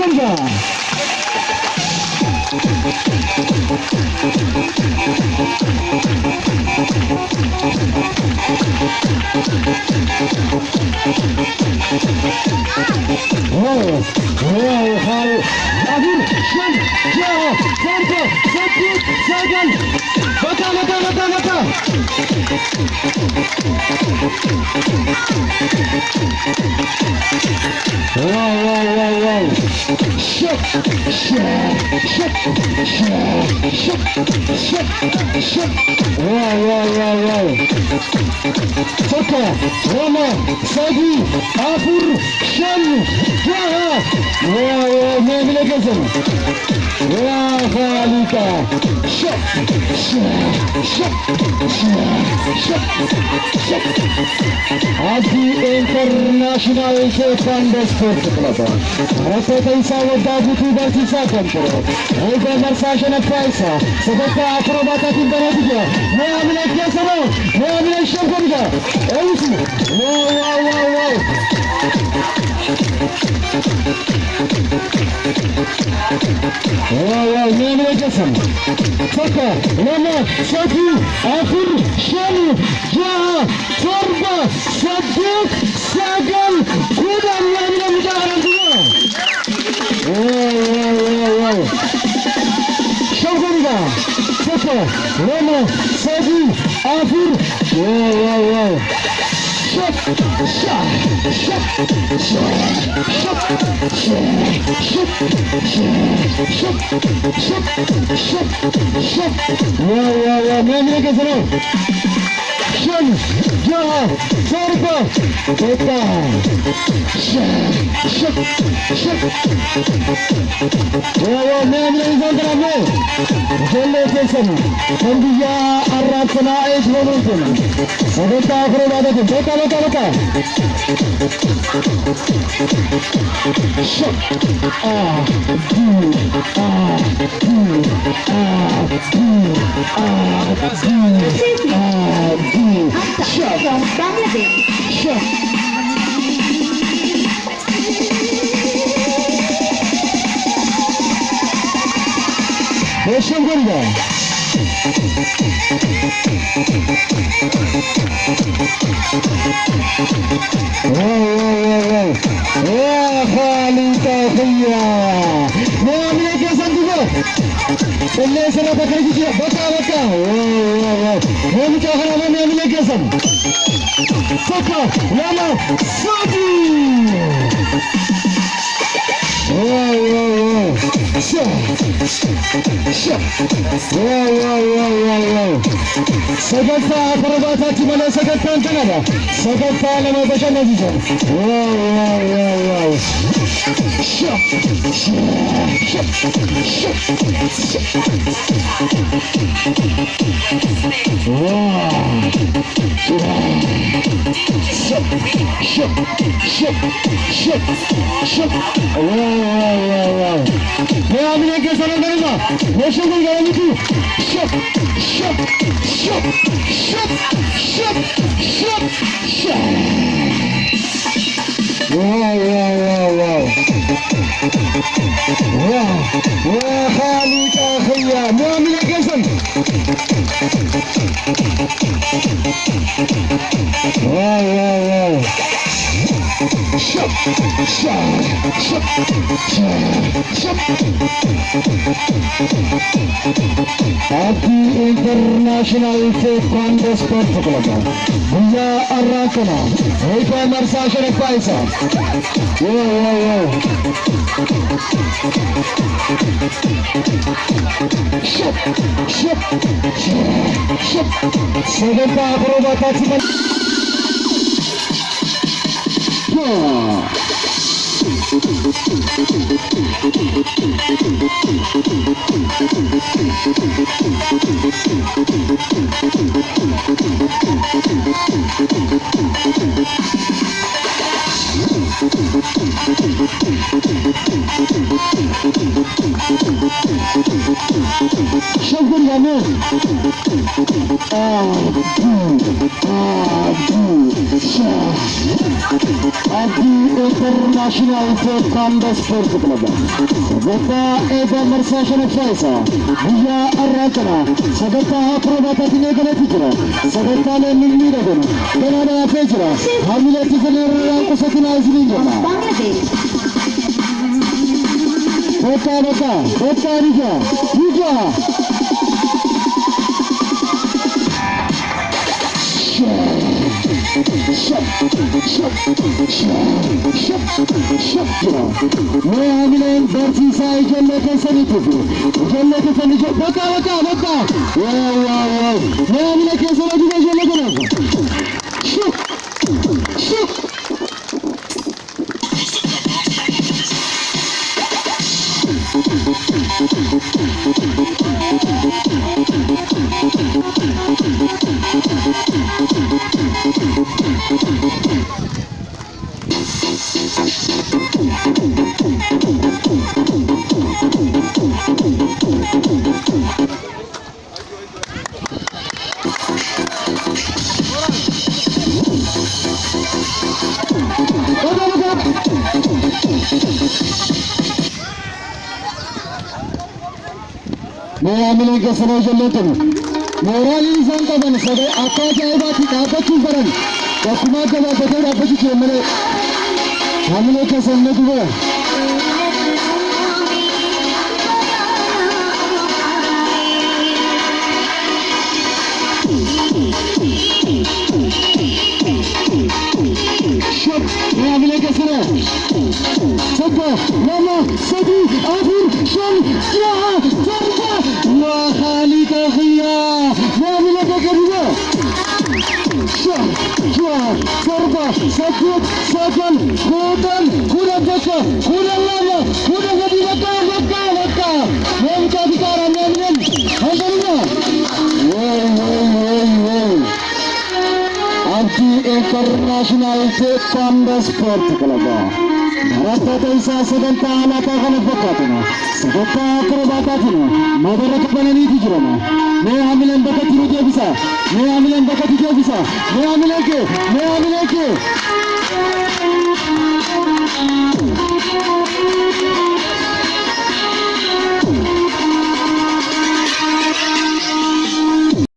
Şokariga. Abir, Şen, Ciao, Serpo, Serput, Sergen. Bata. Wow. Şok. Wow. Foto, Roma, Sagi, Afur, Şen, Ciao. Wow, memile gözüm. Wow, harika. Şok. Adi International Taekwondo Sport Club. Residenza Davuti Bartisa Contro. Olga Marsagena Paisa. Sebepa Aprobata Timberatico. Neamile Chiesano. Neamile Shokariga. Eisi. Wow. Neamile Chiesano. Foto, Roma, Sagi, Afur, Şen, Ciao, Torba, Sadık, Sagan, Kudan Neamile mücadele ediyor. Wow. Şokariga. Foto, Roma, Sagi, Afur. Wow. Wow, memile gözünü. Şen, Ciao, Torba, Torba. Wow, memile izolduramı. Jelle keseni. Kendiya arratına eş olursun. Sabita akrobatatı. Bota. From Bangladesh. Şokariga. Wow. Harika kıyya. Neamile kesan diyor. Elle sana bakar gidiyor. Baka. Wow. Hem çahara neamile kesan. Foto, Rama, Sagi. Wow. Sagatpa Aprobata Timale Sagatpa Antanada. Sagatpa Lama Bajana Vision. Wow. Wow. Neamile kesana garima. Neşedir garanti. Şok. Wow. Harika kıyya. Neamile kesan. Wow. Adi International Taekwondo Sport Club. Buya Arrakana. Olga Marsagena Paisa. Wow. Sebepa Aprobata Timberatico. شوفوا اليمين Abdi International Taekwondo Sport Club. Sadarkaa eega marsaashana faayisa. Guyyaa arraatana. Sadarkaa akrobaataatiin eegaleetii jira. Sadarkaalee mimmiidhagan. Ganaadha hafee jira. Hamileetti fayyarraa qusatinaa isiniin jenna. Bakka Rija. मैं हमिलेन बरसीसा इजल्ले के सनितु इजल्ले के सनितु बका मैं हमिले के सनितु इजल्ले के ना मैं आमिले के समय जल्लेते हैं मोराली इंसान का बन सके आता जाएगा कि आप क्यों करें कस्मा के बाद देखो आप क्यों मेरे आमिले के सामने दुआ मैं आमिले के समय सबको लामा सभी आखिर शल क्या يا خالد أخيا يا ملك كريمة ضربة سكت سكن كودن كودا بكا كودا لالا كودا غدي بكا يا مكافكارا يا منين هندلنا Abdi International Taekwondo Sport Club. Bharat Desa sadarkaa alaabaa kana fakkaatuna. Sadarkaa akrobaataatiin madara qabananii jirama. Mee hamileen bakka jiru deebisa. Mee hamileen bakka deebisa. Mee hamileen kee.